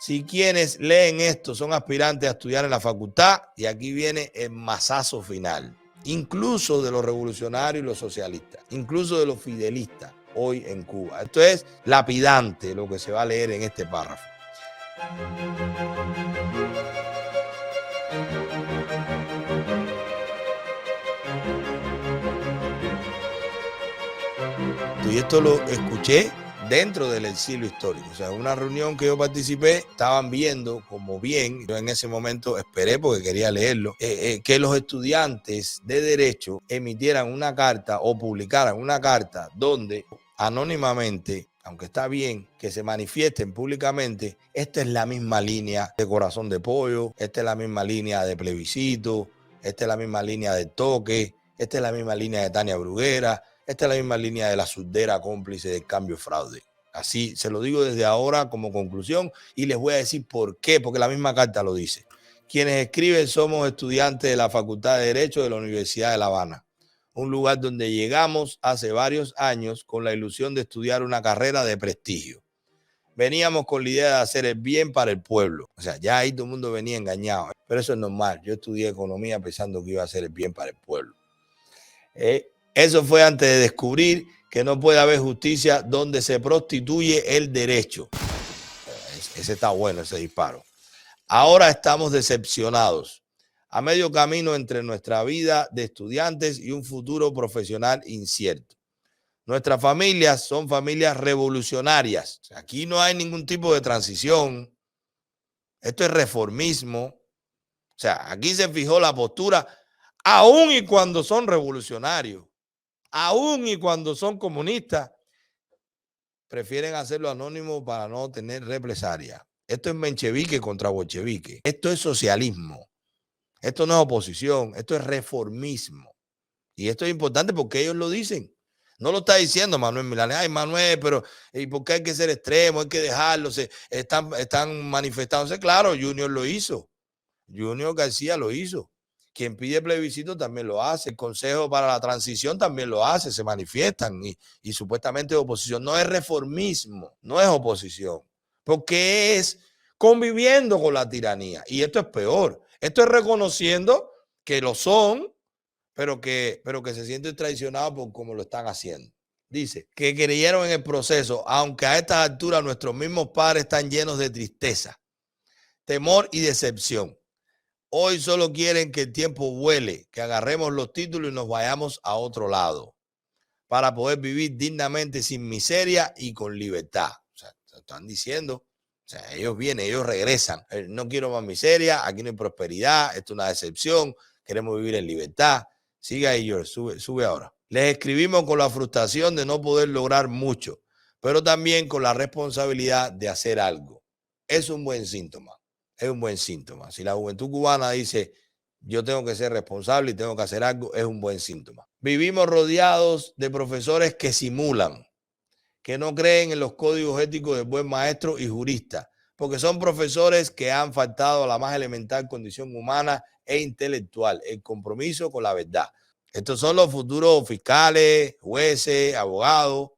Si quienes leen esto son aspirantes a estudiar en la facultad, y aquí viene el mazazo final, incluso de los revolucionarios y los socialistas, incluso de los fidelistas hoy en Cuba. Esto es lapidante lo que se va a leer en este párrafo. Y esto lo escuché dentro del exilio histórico. O sea, en una reunión que yo participé, estaban viendo como bien, yo en ese momento esperé porque quería leerlo, que los estudiantes de Derecho emitieran una carta o publicaran una carta donde anónimamente, aunque está bien que se manifiesten públicamente, esta es la misma línea de Corazón de Pollo, esta es la misma línea de Plebiscito, esta es la misma línea de Toque, esta es la misma línea de Tania Bruguera, esta es la misma línea de la surdera cómplice del cambio fraude. Así se lo digo desde ahora como conclusión y les voy a decir por qué, porque la misma carta lo dice. Quienes escriben somos estudiantes de la Facultad de Derecho de la Universidad de La Habana, un lugar donde llegamos hace varios años con la ilusión de estudiar una carrera de prestigio. Veníamos con la idea de hacer el bien para el pueblo. O sea, ya ahí todo el mundo venía engañado, pero eso es normal. Yo estudié economía pensando que iba a hacer el bien para el pueblo. Eso fue antes de descubrir que no puede haber justicia donde se prostituye el derecho. Ese está bueno, ese disparo. Ahora estamos decepcionados, a medio camino entre nuestra vida de estudiantes y un futuro profesional incierto. Nuestras familias son familias revolucionarias. O sea, aquí no hay ningún tipo de transición. Esto es reformismo. O sea, aquí se fijó la postura, aun y cuando son revolucionarios. Aún y cuando son comunistas, prefieren hacerlo anónimo para no tener represalia. Esto es menchevique contra bolchevique. Esto es socialismo. Esto no es oposición. Esto es reformismo. Y esto es importante porque ellos lo dicen. No lo está diciendo Manuel Milanés. Ay, Manuel, pero ¿y por qué hay que ser extremo? Hay que dejarlo. Están manifestándose. Claro, Junior lo hizo. Junior García lo hizo. Quien pide plebiscito también lo hace. El Consejo para la Transición también lo hace. Se manifiestan y supuestamente oposición. No es reformismo, no es oposición. Porque es conviviendo con la tiranía. Y esto es peor. Esto es reconociendo que lo son, pero que se sienten traicionados por cómo lo están haciendo. Dice que creyeron en el proceso, aunque a estas alturas nuestros mismos padres están llenos de tristeza, temor y decepción. Hoy solo quieren que el tiempo vuele, que agarremos los títulos y nos vayamos a otro lado para poder vivir dignamente sin miseria y con libertad. O sea, están diciendo, o sea, ellos vienen, ellos regresan. No quiero más miseria, aquí no hay prosperidad, esto es una decepción, queremos vivir en libertad. Sigue ahí, George, sube ahora. Les escribimos con la frustración de no poder lograr mucho, pero también con la responsabilidad de hacer algo. Es un buen síntoma. Es un buen síntoma. Si la juventud cubana dice, yo tengo que ser responsable y tengo que hacer algo, es un buen síntoma. Vivimos rodeados de profesores que simulan, que no creen en los códigos éticos del buen maestro y jurista, porque son profesores que han faltado a la más elemental condición humana e intelectual, el compromiso con la verdad. Estos son los futuros fiscales, jueces, abogados.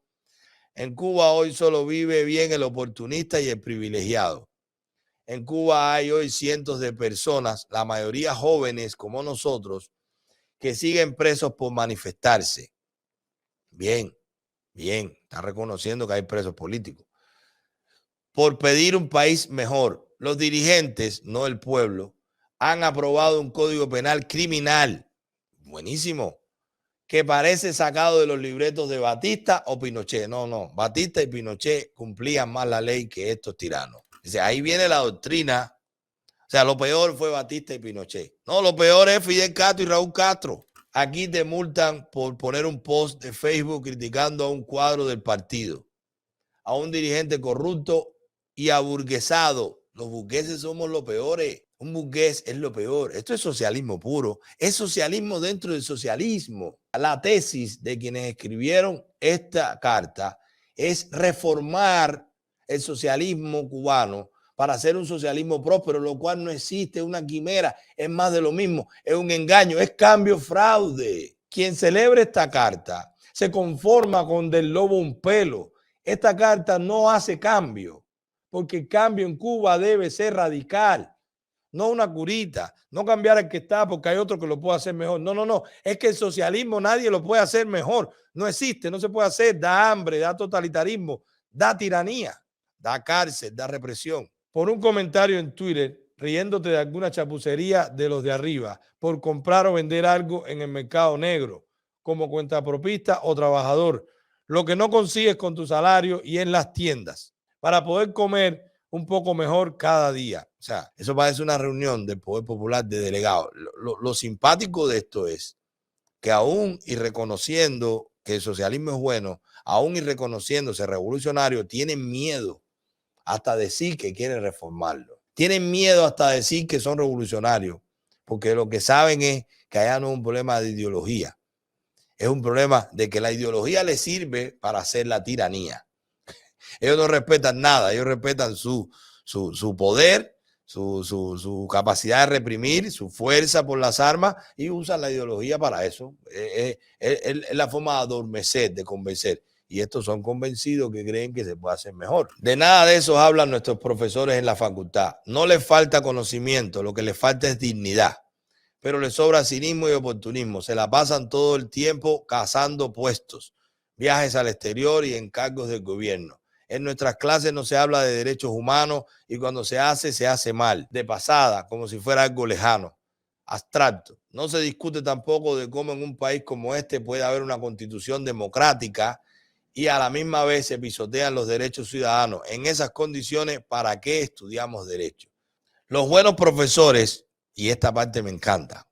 En Cuba hoy solo vive bien el oportunista y el privilegiado. En Cuba hay hoy cientos de personas, la mayoría jóvenes como nosotros, que siguen presos por manifestarse. Bien, está reconociendo que hay presos políticos. Por pedir un país mejor. Los dirigentes, no el pueblo, han aprobado un código penal criminal. Buenísimo. Que parece sacado de los libretos de Batista o Pinochet. No, Batista y Pinochet cumplían más la ley que estos tiranos. Dice, ahí viene la doctrina. O sea, lo peor fue Batista y Pinochet. No, lo peor es Fidel Castro y Raúl Castro. Aquí te multan por poner un post de Facebook criticando a un cuadro del partido, a un dirigente corrupto y aburguesado. Los burgueses somos los peores. Un burgués es lo peor. Esto es socialismo puro. Es socialismo dentro del socialismo. La tesis de quienes escribieron esta carta es reformar el socialismo cubano para hacer un socialismo próspero, lo cual no existe, es una quimera, es más de lo mismo, es un engaño, es cambio fraude. Quien celebre esta carta se conforma con del lobo un pelo. Esta carta no hace cambio, porque el cambio en Cuba debe ser radical. No una curita, no cambiar el que está porque hay otro que lo puede hacer mejor. No, no, no. Es que el socialismo nadie lo puede hacer mejor. No existe, no se puede hacer. Da hambre, da totalitarismo, da tiranía, da cárcel, da represión. Por un comentario en Twitter, riéndote de alguna chapucería de los de arriba, por comprar o vender algo en el mercado negro, como cuentapropista o trabajador, lo que no consigues con tu salario y en las tiendas, para poder comer un poco mejor cada día. O sea, eso parece una reunión del Poder Popular de delegados. Lo simpático de esto es que aún y reconociendo que el socialismo es bueno, aún y reconociéndose revolucionario, tienen miedo hasta decir que quieren reformarlo. Tienen miedo hasta decir que son revolucionarios, porque lo que saben es que allá no es un problema de ideología, es un problema de que la ideología les sirve para hacer la tiranía. Ellos no respetan nada, ellos respetan su poder, su capacidad de reprimir, su fuerza por las armas y usan la ideología para eso. Es la forma de adormecer, de convencer. Y estos son convencidos que creen que se puede hacer mejor. De nada de eso hablan nuestros profesores en la facultad. No les falta conocimiento, lo que les falta es dignidad. Pero les sobra cinismo y oportunismo. Se la pasan todo el tiempo cazando puestos, viajes al exterior y encargos del gobierno. En nuestras clases no se habla de derechos humanos y cuando se hace mal, de pasada, como si fuera algo lejano, abstracto. No se discute tampoco de cómo en un país como este puede haber una constitución democrática y a la misma vez se pisotean los derechos ciudadanos. En esas condiciones, ¿para qué estudiamos derecho? Los buenos profesores, y esta parte me encanta,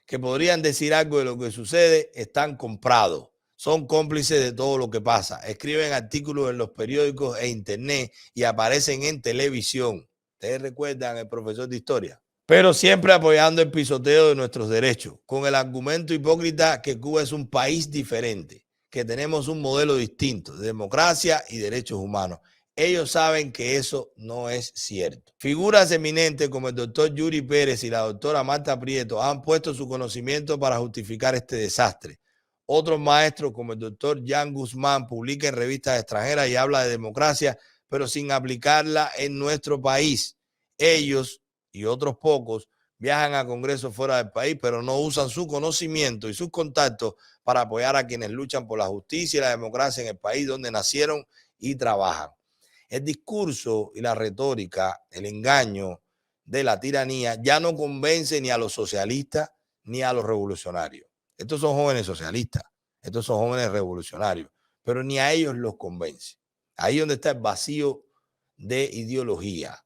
que podrían decir algo de lo que sucede, están comprados. Son cómplices de todo lo que pasa. Escriben artículos en los periódicos e internet y aparecen en televisión. ¿Ustedes recuerdan el profesor de historia? Pero siempre apoyando el pisoteo de nuestros derechos, con el argumento hipócrita que Cuba es un país diferente, que tenemos un modelo distinto de democracia y derechos humanos. Ellos saben que eso no es cierto. Figuras eminentes como el doctor Yuri Pérez y la doctora Marta Prieto han puesto su conocimiento para justificar este desastre. Otros maestros como el doctor Jan Guzmán publican en revistas extranjeras y habla de democracia, pero sin aplicarla en nuestro país. Ellos y otros pocos viajan a congresos fuera del país, pero no usan su conocimiento y sus contactos para apoyar a quienes luchan por la justicia y la democracia en el país donde nacieron y trabajan. El discurso y la retórica, el engaño de la tiranía ya no convence ni a los socialistas ni a los revolucionarios. Estos son jóvenes socialistas, estos son jóvenes revolucionarios, pero ni a ellos los convence. Ahí donde está el vacío de ideología.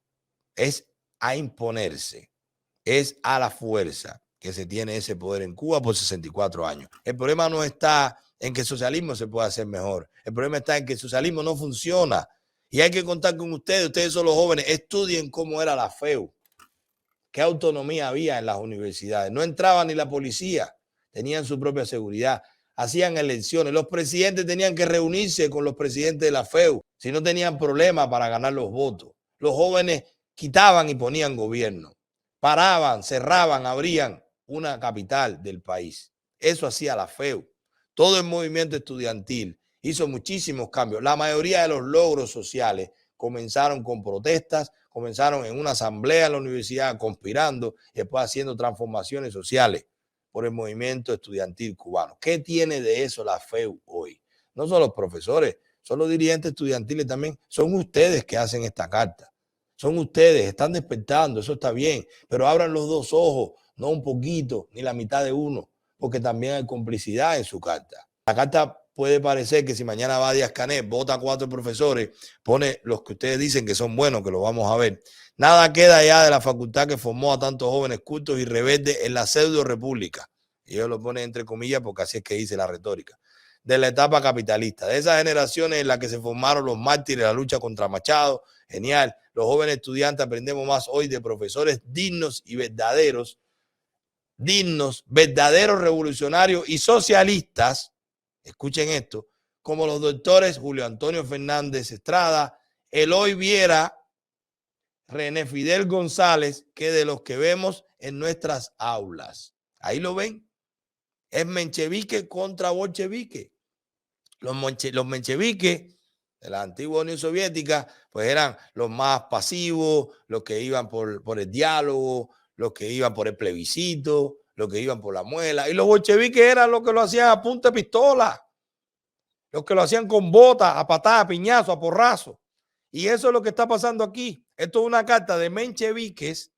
Es a imponerse, es a la fuerza que se tiene ese poder en Cuba por 64 años. El problema no está en que el socialismo se pueda hacer mejor. El problema está en que el socialismo no funciona. Y hay que contar con ustedes. Ustedes son los jóvenes. Estudien cómo era la FEU. Qué autonomía había en las universidades. No entraba ni la policía. Tenían su propia seguridad. Hacían elecciones. Los presidentes tenían que reunirse con los presidentes de la FEU. Si no tenían problemas para ganar los votos. Los jóvenes quitaban y ponían gobierno. Paraban, cerraban, abrían una capital del país. Eso hacía la FEU. Todo el movimiento estudiantil hizo muchísimos cambios. La mayoría de los logros sociales comenzaron con protestas, comenzaron en una asamblea en la universidad conspirando y después haciendo transformaciones sociales por el movimiento estudiantil cubano. ¿Qué tiene de eso la FEU hoy? No son los profesores, son los dirigentes estudiantiles también. Son ustedes que hacen esta carta. Son ustedes, están despertando, eso está bien, pero abran los dos ojos, no un poquito, ni la mitad de uno, porque también hay complicidad en su carta. La carta puede parecer que si mañana va Díaz-Canel, vota a 4 profesores, pone los que ustedes dicen que son buenos, que lo vamos a ver. Nada queda ya de la facultad que formó a tantos jóvenes cultos y rebeldes en la pseudo república. Y ellos lo ponen entre comillas porque así es que dice la retórica. De la etapa capitalista, de esas generaciones en las que se formaron los mártires de la lucha contra Machado. Genial. Los jóvenes estudiantes aprendemos más hoy de profesores dignos y verdaderos, revolucionarios y socialistas. Escuchen esto, como los doctores Julio Antonio Fernández Estrada, Eloy Viera, René Fidel González, que de los que vemos en nuestras aulas. Ahí lo ven. Es menchevique contra bolchevique. Los mencheviques de la antigua Unión Soviética, pues eran los más pasivos, los que iban por el diálogo, los que iban por el plebiscito, los que iban por la muela. Y los bolcheviques eran los que lo hacían a punta de pistola, los que lo hacían con botas, a patadas, a piñazo, a porrazo. Y eso es lo que está pasando aquí. Esto es una carta de mencheviques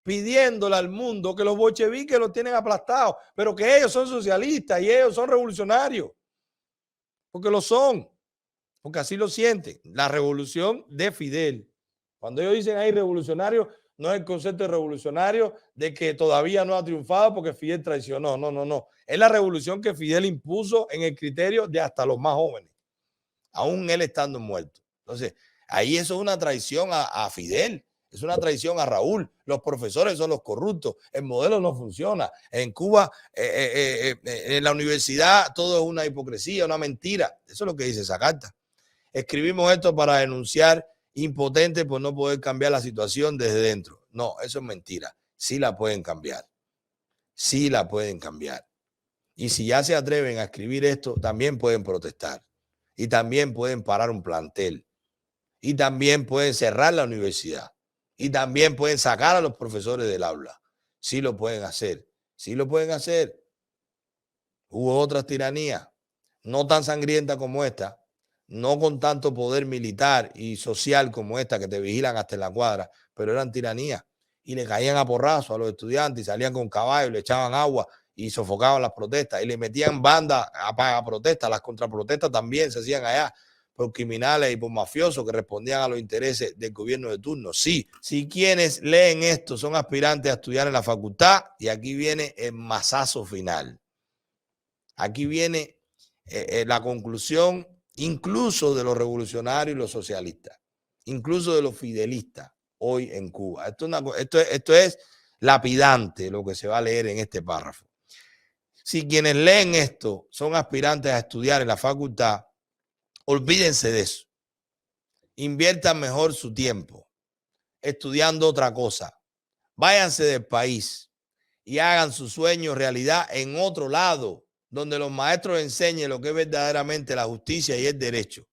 pidiéndole al mundo que los bolcheviques los tienen aplastados, pero que ellos son socialistas y ellos son revolucionarios, porque lo son, porque así lo sienten. La revolución de Fidel. Cuando ellos dicen ahí revolucionario, no es el concepto de revolucionario de que todavía no ha triunfado porque Fidel traicionó. No, no, no. Es la revolución que Fidel impuso en el criterio de hasta los más jóvenes, aún él estando muerto. Entonces, ahí eso es una traición a Fidel. Es una traición a Raúl. Los profesores son los corruptos. El modelo no funciona. En Cuba, en la universidad, todo es una hipocresía, una mentira. Eso es lo que dice esa carta. Escribimos esto para denunciar impotentes por no poder cambiar la situación desde dentro. No, eso es mentira. Sí la pueden cambiar. Sí la pueden cambiar. Y si ya se atreven a escribir esto, también pueden protestar. Y también pueden parar un plantel. Y también pueden cerrar la universidad. Y también pueden sacar a los profesores del aula. Sí lo pueden hacer. Sí lo pueden hacer. Hubo otras tiranías, no tan sangrientas como esta, no con tanto poder militar y social como esta, que te vigilan hasta en la cuadra, pero eran tiranías. Y le caían a porrazo a los estudiantes y salían con caballos, le echaban agua y sofocaban las protestas y le metían bandas a protestas. Las contraprotestas también se hacían allá por criminales y por mafiosos que respondían a los intereses del gobierno de turno. Sí, si quienes leen esto son aspirantes a estudiar en la facultad, y aquí viene el masazo final. Aquí viene la conclusión incluso de los revolucionarios y los socialistas, incluso de los fidelistas hoy en Cuba. Esto es lapidante lo que se va a leer en este párrafo. Si quienes leen esto son aspirantes a estudiar en la facultad, olvídense de eso. Inviertan mejor su tiempo estudiando otra cosa. Váyanse del país y hagan su sueño realidad en otro lado, donde los maestros enseñen lo que es verdaderamente la justicia y el derecho.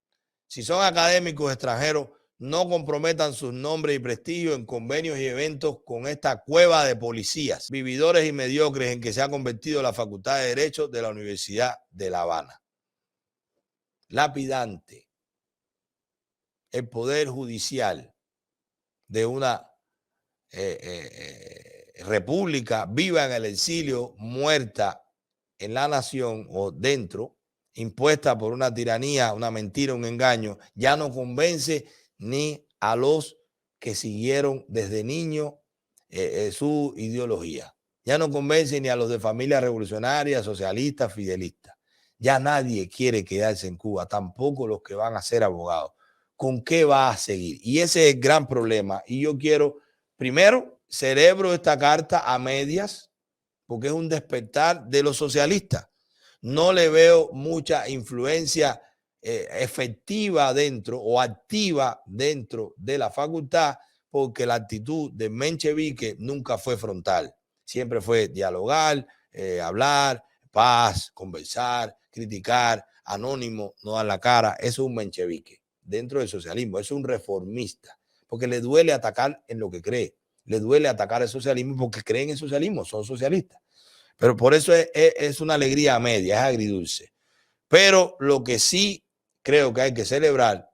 Si son académicos extranjeros, no comprometan sus nombres y prestigio en convenios y eventos con esta cueva de policías, vividores y mediocres en que se ha convertido la Facultad de Derecho de la Universidad de La Habana. Lapidante. El poder judicial de una república viva en el exilio, muerta en la nación o dentro, impuesta por una tiranía, una mentira, un engaño, ya no convence ni a los que siguieron desde niño su ideología. Ya no convence ni a los de familias revolucionarias, socialistas, fidelistas. Ya nadie quiere quedarse en Cuba, tampoco los que van a ser abogados. ¿Con qué va a seguir? Y ese es el gran problema. Y yo quiero, primero, celebro esta carta a medias, porque es un despertar de los socialistas. No le veo mucha influencia efectiva dentro o activa dentro de la facultad, porque la actitud de menchevique nunca fue frontal. Siempre fue dialogar, hablar, paz, conversar, criticar, anónimo, no dar la cara. Eso es un menchevique dentro del socialismo. Eso es un reformista, porque le duele atacar en lo que cree. Le duele atacar el socialismo porque creen en socialismo, son socialistas. Pero por eso es una alegría media, es agridulce. Pero lo que sí creo que hay que celebrar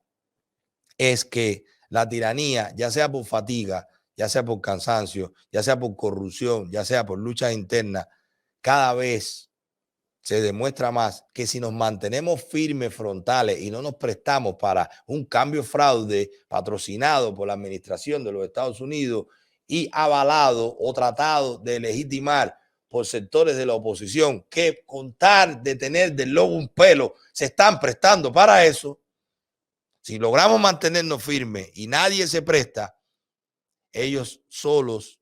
es que la tiranía, ya sea por fatiga, ya sea por cansancio, ya sea por corrupción, ya sea por luchas internas, cada vez se demuestra más que si nos mantenemos firmes, frontales y no nos prestamos para un cambio fraude patrocinado por la administración de los Estados Unidos y avalado o tratado de legitimar por sectores de la oposición que con tal de tener del lobo un pelo se están prestando para eso, si logramos mantenernos firmes y nadie se presta, ellos solos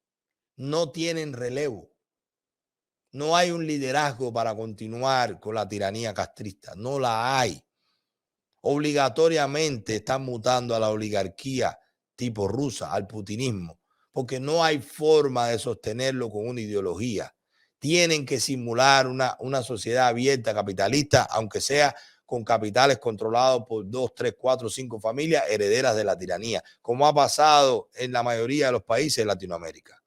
no tienen relevo. No hay un liderazgo para continuar con la tiranía castrista. No la hay. Obligatoriamente están mutando a la oligarquía tipo rusa, al putinismo, porque no hay forma de sostenerlo con una ideología. Tienen que simular una sociedad abierta, capitalista, aunque sea con capitales controlados por 2, 3, 4, 5 familias herederas de la tiranía, como ha pasado en la mayoría de los países de Latinoamérica.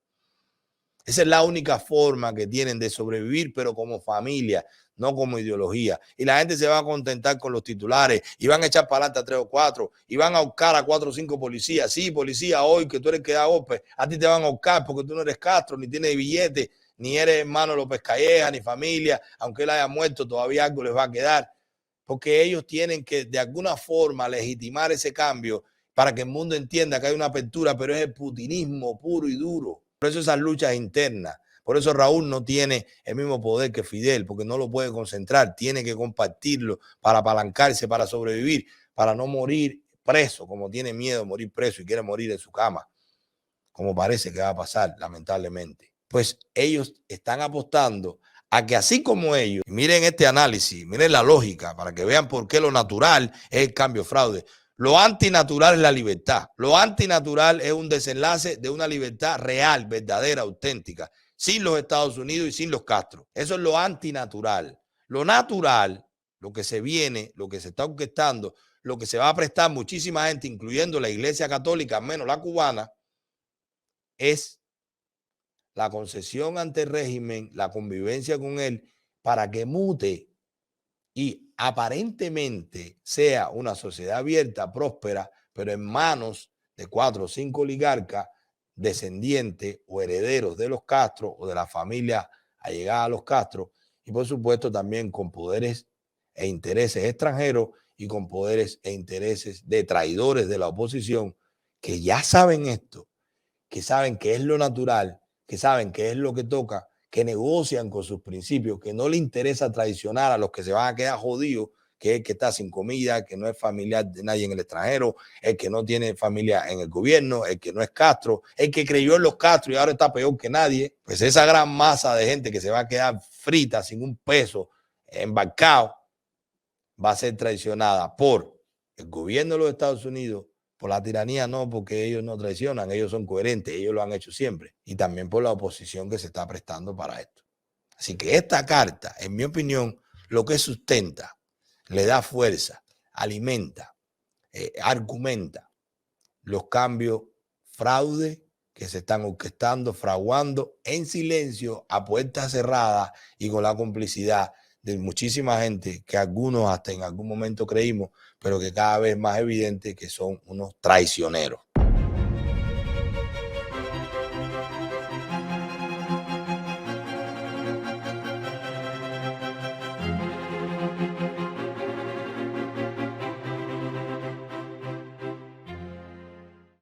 Esa es la única forma que tienen de sobrevivir, pero como familia, no como ideología. Y la gente se va a contentar con los titulares y van a echar para adelante a 3 o 4 y van a ahorcar a 4 o 5 policías. Sí, policía, hoy que tú eres el que da golpe, a ti te van a ahorcar porque tú no eres Castro, ni tienes billete, ni eres hermano López Calleja, ni familia. Aunque él haya muerto, todavía algo les va a quedar. Porque ellos tienen que de alguna forma legitimar ese cambio para que el mundo entienda que hay una apertura, pero es el putinismo puro y duro. Por eso esas luchas internas. Por eso Raúl no tiene el mismo poder que Fidel, porque no lo puede concentrar, tiene que compartirlo para apalancarse, para sobrevivir, para no morir preso, como tiene miedo de morir preso y quiere morir en su cama, como parece que va a pasar, lamentablemente. Pues ellos están apostando a que así como ellos, miren este análisis, miren la lógica, para que vean por qué lo natural es el cambio fraude. Lo antinatural es la libertad. Lo antinatural es un desenlace de una libertad real, verdadera, auténtica, sin los Estados Unidos y sin los Castro. Eso es lo antinatural. Lo natural, lo que se viene, lo que se está orquestando, lo que se va a prestar muchísima gente, incluyendo la Iglesia Católica, al menos la cubana, es la concesión ante el régimen, la convivencia con él, para que mute y aparentemente sea una sociedad abierta, próspera, pero en manos de 4 o 5 oligarcas descendientes o herederos de los Castro o de la familia allegada a los Castro, y por supuesto también con poderes e intereses extranjeros y con poderes e intereses de traidores de la oposición que ya saben esto, que saben que es lo natural, que saben que es lo que toca, que negocian con sus principios, que no le interesa traicionar a los que se van a quedar jodidos, que es el que está sin comida, que no es familiar de nadie en el extranjero, el que no tiene familia en el gobierno, el que no es Castro, el que creyó en los Castro y ahora está peor que nadie. Pues esa gran masa de gente que se va a quedar frita sin un peso, embarcado, va a ser traicionada por el gobierno de los Estados Unidos, por la tiranía no, porque ellos no traicionan, ellos son coherentes, ellos lo han hecho siempre, y también por la oposición que se está prestando para esto. Así que esta carta, en mi opinión, lo que sustenta, le da fuerza, alimenta, argumenta los cambios fraude que se están orquestando, fraguando en silencio, a puertas cerradas y con la complicidad de muchísima gente que algunos hasta en algún momento creímos, pero que cada vez más evidente que son unos traicioneros.